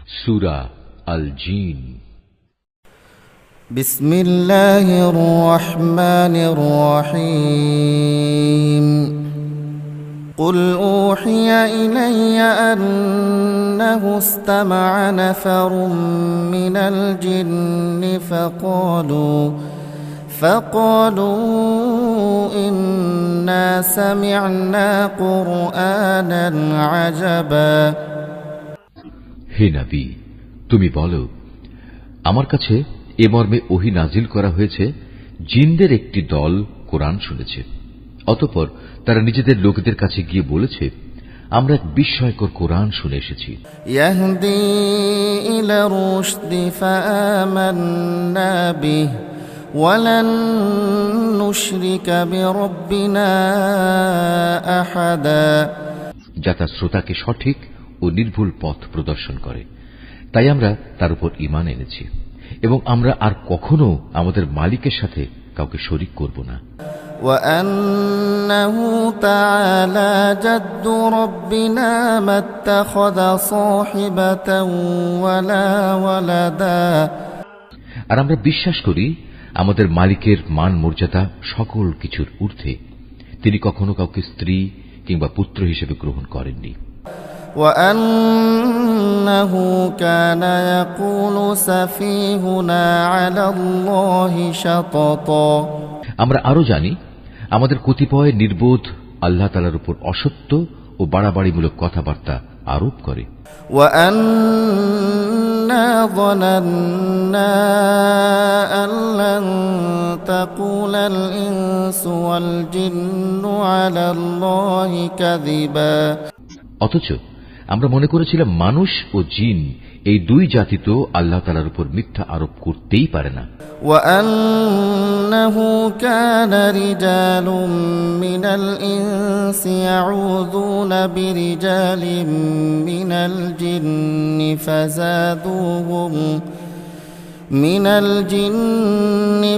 সূরা আল জিন। বিসমিল্লাহির রহমানির রহিম। قل أوحي إلي أنه استمع نفر من الجن فقالوا إنا سمعنا قرآنا عجبا। হে নবী, তুমি বলো, আমার কাছে এ মর্মে ওহী নাজিল করা হয়েছে, জিনদের একটি দল কোরআন শুনেছে। অতঃপর তারা নিজেদের লোকদের কাছে গিয়ে বলেছে, আমরা এক বিস্ময়কর কোরআন শুনে এসেছি। ইয়াহদি ইলা রুশদি ফাআমান্না বিহি ওয়ালান নুশরিকা বিরাব্বিনা আহাদা। যা তার শ্রোতাকে সঠিক ও নির্ভুল পথ প্রদর্শন করে, তাই আমরা তার উপর ঈমান এনেছি এবং আমরা আর কখনো আমাদের মালিকের সাথে কাউকে শরীক করব না। وأنه تعالى جد ربنا ما اتخذ صاحبة ولا ولدا। আর আমরা বিশ্বাস করি আমাদের মালিকের মান মর্যাদা সকল কিছুর ঊর্ধ্বে, তিনি কখনো কাউকে স্ত্রী কিংবা পুত্র হিসেবে গ্রহণ করেননি। وأنه كان يقول سفيهنا على الله شططا। আমরা আরো জানি আমাদের কতিপয় নির্বোধ আল্লাহ তাআলার উপর অসত্য ও বাড়াবাড়িমূলক কথাবার্তা আরোপ করে। وأنا ظننا أن لن تقول الإنس والجن على الله كذبا। অথচ আমরা মনে করেছিলাম মানুষ ও জিন এই দুই জাতি তো আল্লাহ তাআলার উপর মিথ্যা আরোপ করতেই পারে না। وأنه كان رجال من الإنس يعوذون برجال من الجن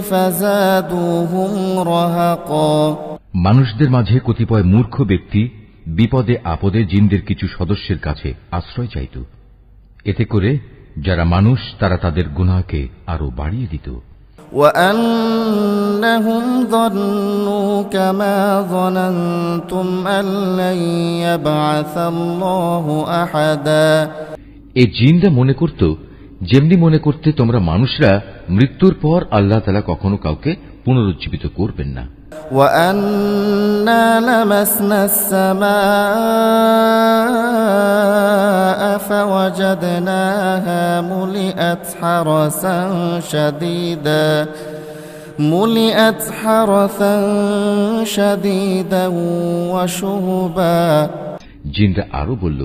فزادوهم رهقا। মানুষদের মাঝে কতিপয় মূর্খ ব্যক্তি বিপদে আপদে জিনদের কিছু সদস্যের কাছে আশ্রয় চাইত, এতে করে যারা মানুষ তারা তাদের গুনাহকে আরো বাড়িয়ে দিত। وأنهم ظنوا كما ظننتم أن لن يبعث الله أحدا। এই জিনরা মনে করত যেমনি মনে করতে তোমরা মানুষরা মৃত্যুর পর আল্লাহ তাআলা কখনো কাউকে পুনরুজ্জীবিত করবেন না। وأنا لمسنا السماء فوجدناها ملئت حرسا شديدا وشهبا। জিনরা আরো বলল,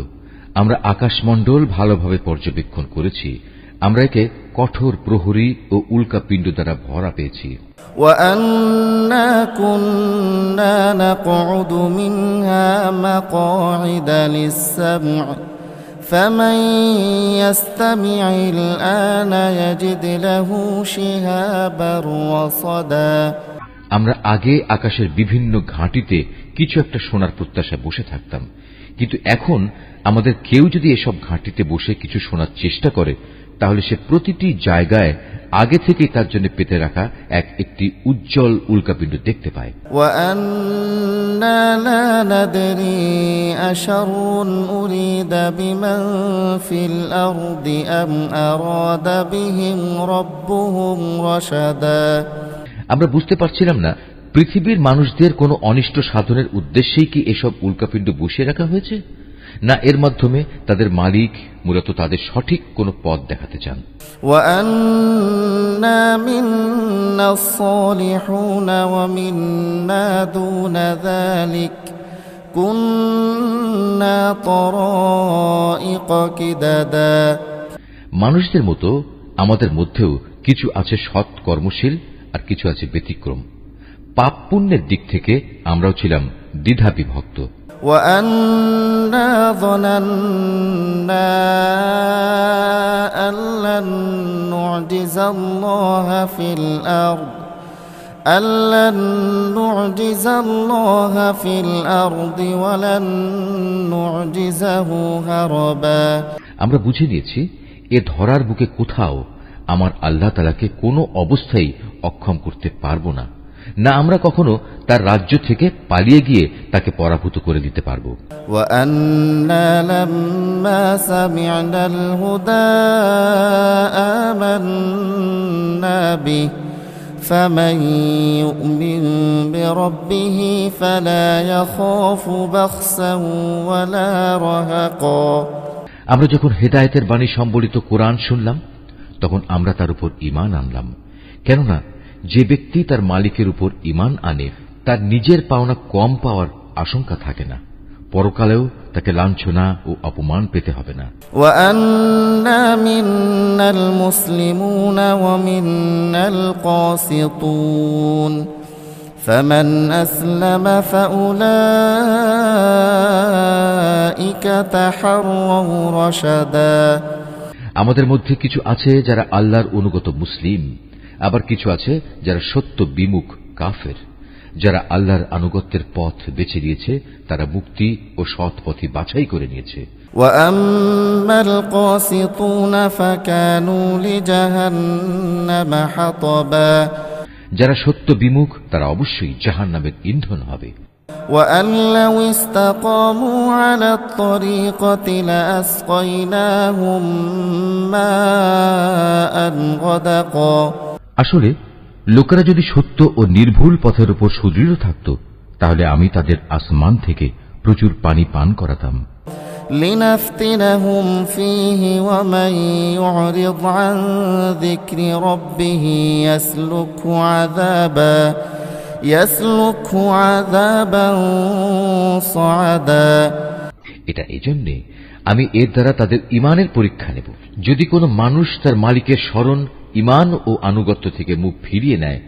আমরা আকাশমণ্ডল ভালোভাবে পর্যবেক্ষণ করেছি, আমরা একে কঠোর প্রহরী ও উল্কাপিণ্ড দ্বারা ভরা পেয়েছি। وأنا كنا نقعد منها مقاعد للسمع فمن يستمع الآن يجد له شهابا رصدا। আমরা আগে আকাশের বিভিন্ন ঘাঁটিতে কিছু একটা শোনার প্রত্যাশায় বসে থাকতাম, কিন্তু এখন আমাদের কেউ যদি এসব ঘাঁটিতে বসে কিছু শোনার চেষ্টা করে, তাহলে সে প্রতিটি জায়গায় আগে থেকে তার জন্য পেতে রাখা একটি উজ্জ্বল উল্কাপিণ্ড দেখতে পায়। وأنا لا ندري أشر أريد بمن في الأرض أم أراد بهم ربهم رشدا। আমরা বুঝতে পারছিলাম না পৃথিবীর মানুষদের কোনো অনিষ্ট সাধনের উদ্দেশ্যেই কি এসব উল্কাপিণ্ড বসিয়ে রাখা হয়েছে, না এর মাধ্যমে তাদের মালিক মূলত তাদের সঠিক কোন পথ দেখাতে চান। وأنا منا الصالحون ومنا دون ذلك كنا طرائق كددا। মানুষদের মতো আমাদের মধ্যেও কিছু আছে সৎ কর্মশীল আর কিছু আছে ব্যতিক্রম। পাপ পুণ্যের দিক থেকে আমরাও ছিলাম দ্বিধা বিভক্ত। وأنا ظننا أن لن نعجز الله في الأرض ولن نعجزه هربا। আমরা বুঝে নিয়েছি এ ধরার বুকে কোথাও আমার আল্লাহ তাআলাকে কোনো অবস্থায় অক্ষম করতে পারব না, না আমরা কখনো তার রাজ্য থেকে পালিয়ে গিয়ে তাকে পরাভূত করে দিতে পারব। وأنا لما سمعنا الهدى آمنا به فمن يؤمن بربه فلا يخاف بخسا ولا رهقا। আমরা যখন হেদায়েতের বাণী সম্বলিত কোরআন শুনলাম তখন আমরা তার উপর ঈমান আনলাম, কেননা যে ব্যক্তি তার মালিকের উপর ঈমান আনে তার নিজের পাওনা কম পাওয়ার আশঙ্কা থাকে না, পরকালেও তাকে লাঞ্ছনা ও অপমান পেতে হবে না। وأنا منا المسلمون ومنا القاسطون فمن أسلم فأولئك تحروا رشدا। আমাদের মধ্যে কিছু আছে যারা আল্লাহর অনুগত মুসলিম, আবার কিছু আছে যারা সত্য বিমুখ কাফের। যারা আল্লাহর আনুগত্যের পথ বেছে নিয়েছে তারা মুক্তি ও সৎ পথই বাছাই করে নিয়েছে। وأما القاسطون فكانوا لجهنم حطبا। যারা সত্য বিমুখ তারা অবশ্যই জাহান্নামের ইন্ধন হবে। وأن لو استقاموا على الطريقة لأسقيناهم ماء غدقا। আসলে লোকেরা যদি সত্য ও নির্ভুল পথের উপর সুদৃঢ় থাকত তাহলে আমি তাদের আসমান থেকে প্রচুর পানি পান করাতাম। لنفتنهم فيه ومن يعرض عن ذكر ربه يسلكه عذابا صعدا। এটা এজন্যে আমি এর দ্বারা তাদের ঈমানের পরীক্ষা নেব। যদি কোনো মানুষ তার মালিকের স্মরণ, ঈমান ও আনুগত্য থেকে মুখ ফিরিয়ে নেয়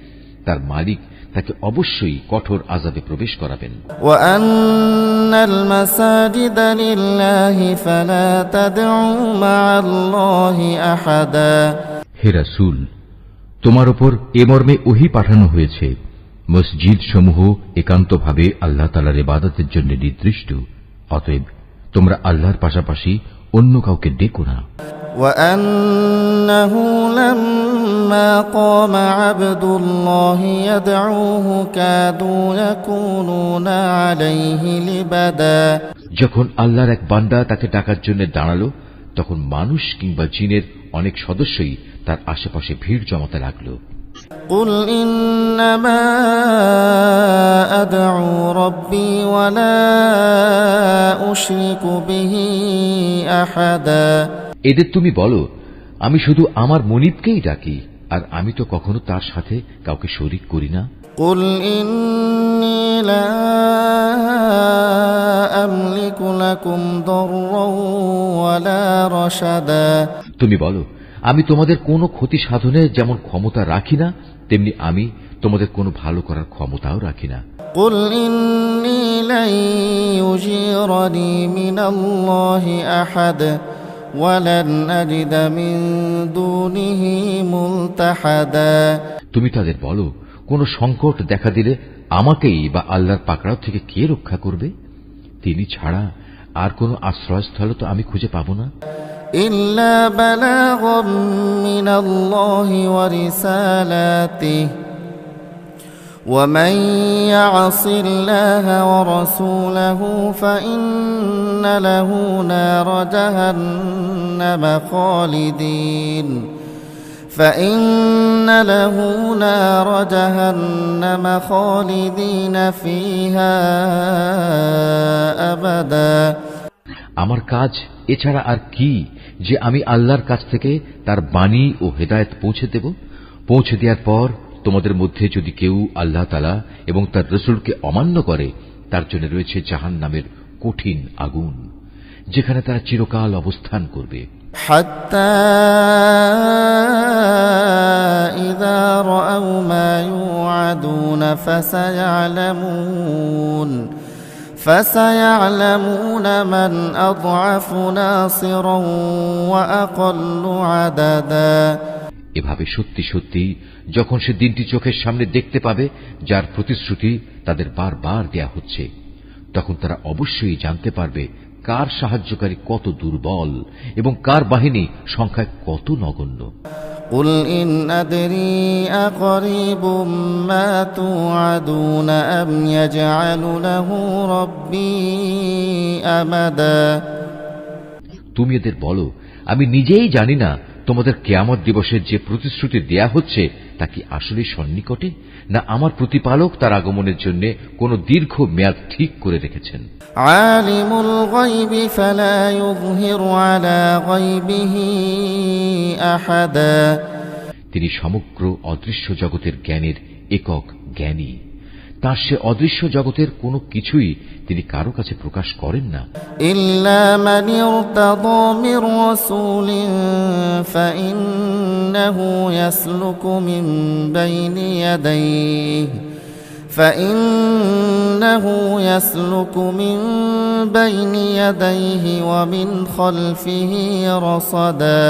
তার মালিক তাকে অবশ্যই কঠোর আযাবে প্রবেশ করাবেন। وأن المساجد لله فلا تدعوا مع الله أحدا। হে রাসূল, তোমার উপর এ মর্মে ওহী পাঠানো হয়েছে, মসজিদ সমূহ একান্তভাবে আল্লাহ তাআলার ইবাদতের জন্য নির্দিষ্ট, অতএব তোমরা আল্লাহর পাশাপাশি অন্য কাউকে ডেকো না। وأنه لما قام عبد الله يدعوه كادوا يكونون عليه لبدا। যখন আল্লাহর এক বান্দা তাকে ডাকার জন্য দাঁড়ালো তখন মানুষ কিংবা জিনের অনেক সদস্যই তার আশেপাশে ভিড় জমাতে লাগলো। قل إنما أدعو ربي ولا أشرك به أحدا। এদের তুমি বলো, আমি শুধু আমার মনিবকেই ডাকি, আর আমি তো কখনো তার সাথে কাউকে শরীক করি না। قل إني لا أملك لكم ضرا ولا رشدا। তুমি বলো, আমি তোমাদের কোনো ক্ষতি সাধনে যেমন ক্ষমতা রাখি না তেমনি আমি তোমাদের কোনো ভালো করার ক্ষমতাও রাখি না। قل إني لن يجيرني من الله أحد ولن أجد من دونه ملتحدا। তুমি তাদের বলো, কোন সংকট দেখা দিলে আমাকেই বা আল্লাহর পাকড়াও থেকে কে রক্ষা করবে? তিনি ছাড়া আর কোন আশ্রয়স্থল তো আমি খুঁজে পাবো না। إلا بلاغا من الله ورسالاته ومن يعص الله ورسوله فإن له نار جهنم خالدين فيها أبدا। আমার কাজ এছাড়া আর কি যে আমি আল্লাহর কাছ থেকে তার বাণী ও হেদায়েত পৌঁছে দেব। পৌঁছে দেওয়ার পর তোমাদের মধ্যে যদি কেউ আল্লাহ তাআলা এবং তার রাসূলকে অমান্য করে তার জন্য রয়েছে জাহান্নামের কঠিন আগুন, যেখানে তারা চিরকাল অবস্থান করবে। حتى إذا رأوا ما يوعدون فسيعلمون من أضعف ناصرا وأقل عددا। এভাবে সত্যি সত্যি যখন সে দিনটি চোখের সামনে দেখতে পাবে যার প্রতিশ্রুতি তাদের বারবার দেয়া হচ্ছে, তখন তারা অবশ্যই জানতে পারবে কার সাহায্যকারী কত দুর্বল এবং কার বাহিনী সংখ্যায় কত নগণ্য। قل إن أدري أقريب ما توعدون أم يجعل له ربي أمدا। তুমি এদের বলো, আমি নিজেই জানি না তোমাদের কিয়ামত দিবসের যে প্রতিশ্রুতি দেয়া হচ্ছে তা কি আসলে সন্নিকটে, না আমার প্রতিপালক তার আগমনের জন্য কোন দীর্ঘ মেয়াদ ঠিক করে রেখেছেন। আলিমুল গায়বি ফালা ইউযহিরু আলা গায়বিহি আহাদা। তিনি সমগ্র অদৃশ্য জগতের জ্ঞানের একক জ্ঞানী, তার সে অদৃশ্য জগতের কোনো কিছুই তিনি কারো কাছে প্রকাশ করেন না। ইল্লা মান ইরতাদা মির রাসূলিন ফাইন্নাহু ইয়াসলুকু মিন বাইনি ইয়াদাইহি ওয়া মিন খালফিহি রাসাদা।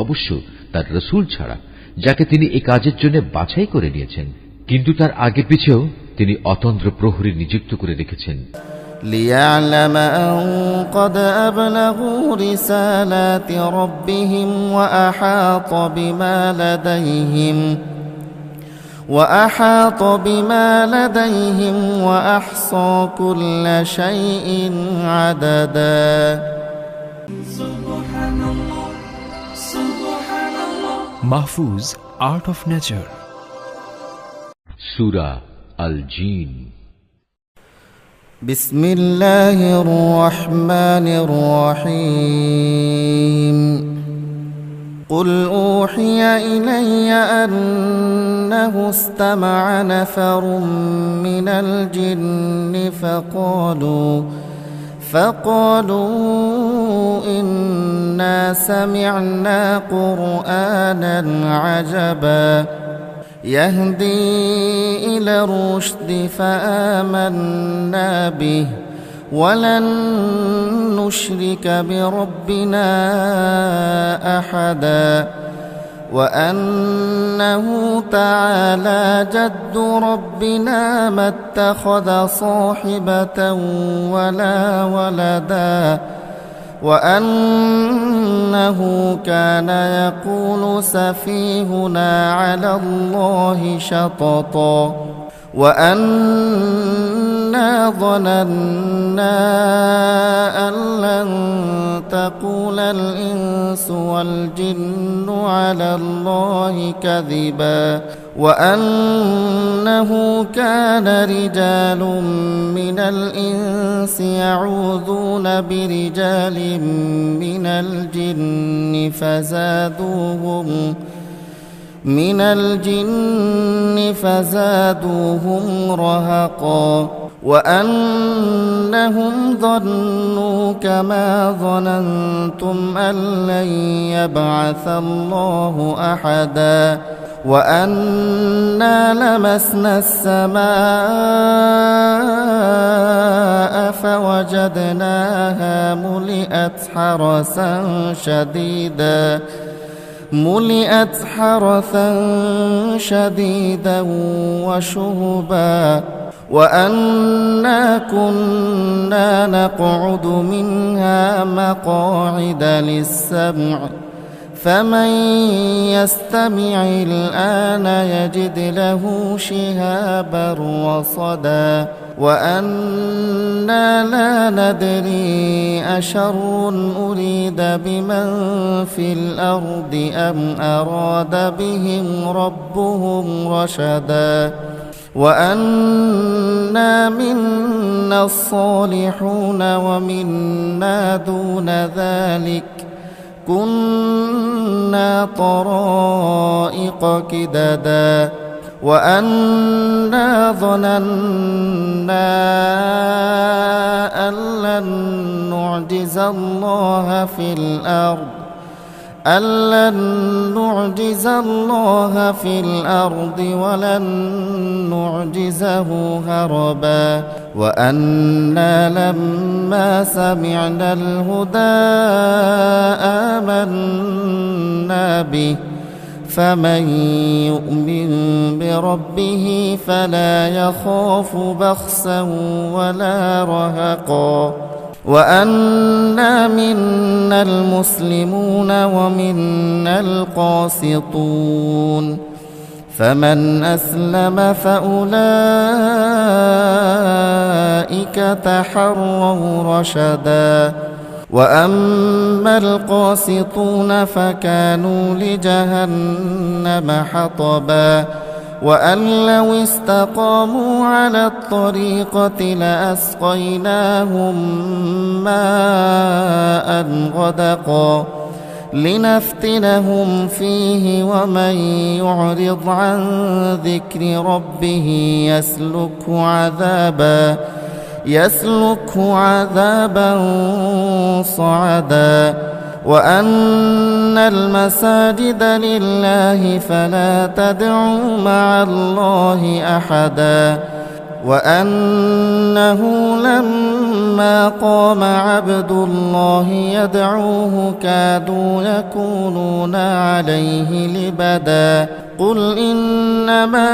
অবশ্য তার রাসূল ছাড়া যাকে তিনি এই কাজের জন্য বাছাই করে নিয়েছেন, কিন্তু তার আগে পিছেও তিনি অতন্দ্র প্রহরী নিযুক্ত করে রেখেছেন। লিয়া'লামা আন ক্বাদ আবলাগু রিসালাতি রাব্বিহিম ওয়া আহাতা বিমা লাদাইহিম ওয়া আহসা কুল্লা শাইইন আদাদা। মাহফুজ আর্ট অফ নেচার, সূরা আল জিন। বিসমিল্লাহির রহমানির রহিম। قل أوحي إلي أنه استمع نفر من الجن فقالوا إنا سمعنا قرآنا عجبا يهدي إلى الرشد فآمنا به ولن نشرك بربنا أحدا وأنه تعالى جد ربنا ما اتخذ صاحبة ولا ولدا وأنه كان يقول سفيهنا على الله شططا وأنا ظننا أن لن تقول الإنس والجن على الله كذبا وأنه كان رجال من الإنس يعوذون برجال من الجن فزادوهم رهقا وأنهم ظنوا كما ظننتم أن لن يبعث الله أحدا وأنا لمسنا السماء فوجدناها ملئت حرسا شديدا وشهبا وأنا كنا نقعد منها مقاعد للسمع فمن يستمع الآن يجد له شهابا رصدا وأنا لا ندري أشر أريد بمن في الأرض أم أراد بهم ربهم رشدا وأنا منا الصالحون ومنا دون ذلك كنا طرائق كددا وأنا ظننا أن لن نعجز الله في الأرض ولن نعجزه هربا وأنا لما سمعنا الهدى آمنا به فمن يؤمن بربه فلا يخاف بخسا ولا رهقا وأنا منا المسلمون ومنا القاسطون فمن أسلم فأولئك تحروا رشدا وأما القاسطون فكانوا لجهنم حطبا وأن لو استقاموا على الطريقة لأسقيناهم ماء غدقا لنفتنهم فيه ومن يعرض عن ذكر ربه يسلكه عذابا صعدا وأن المساجد لله فلا تدعوا مع الله أحدا وأنه لما قام عبد الله يدعوه كادوا يكونون عليه لبدا قل إنما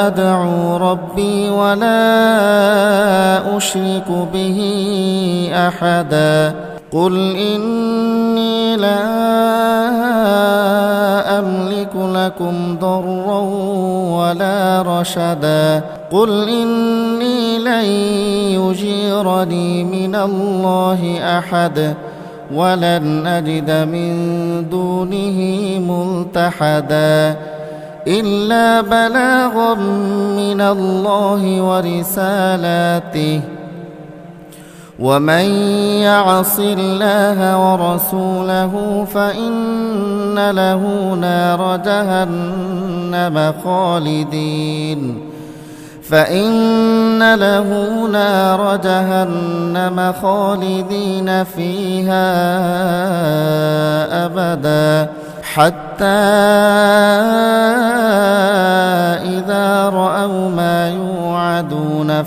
أدعو ربي ولا أشرك به أحدا قل إني لا أملك لكم ضرا ولا رشدا قل إني لن يجيرني من الله أحد ولن أجد من دونه ملتحدا إلا بلاغا من الله ورسالاته ومن يعص الله ورسوله فإن له نار جهنم خالدين فيها أبدا حتى إذا رأوا ما يوعدون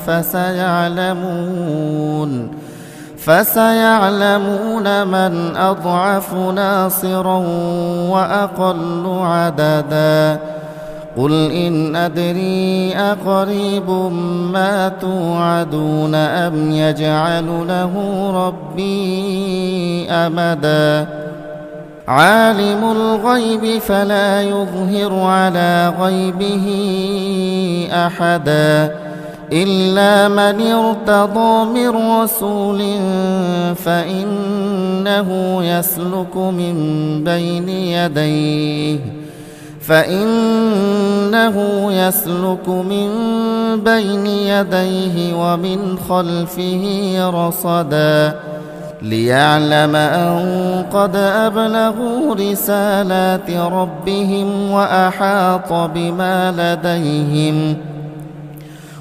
فسيعلمون من أضعف ناصرا وأقل عددا قل إن أدري أقريب ما توعدون أم يجعل له ربي أمدا عالم الغيب فلا يظهر على غيبه أحدا إلا من ارتضى من رسول فإنه يسلك من بين يديه ومن خلفه رصدا ليعلم أن قد أبلغوا رسالات ربهم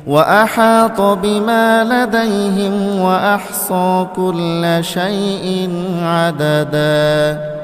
وأحاط بما لديهم وأحصى كل شيء عددا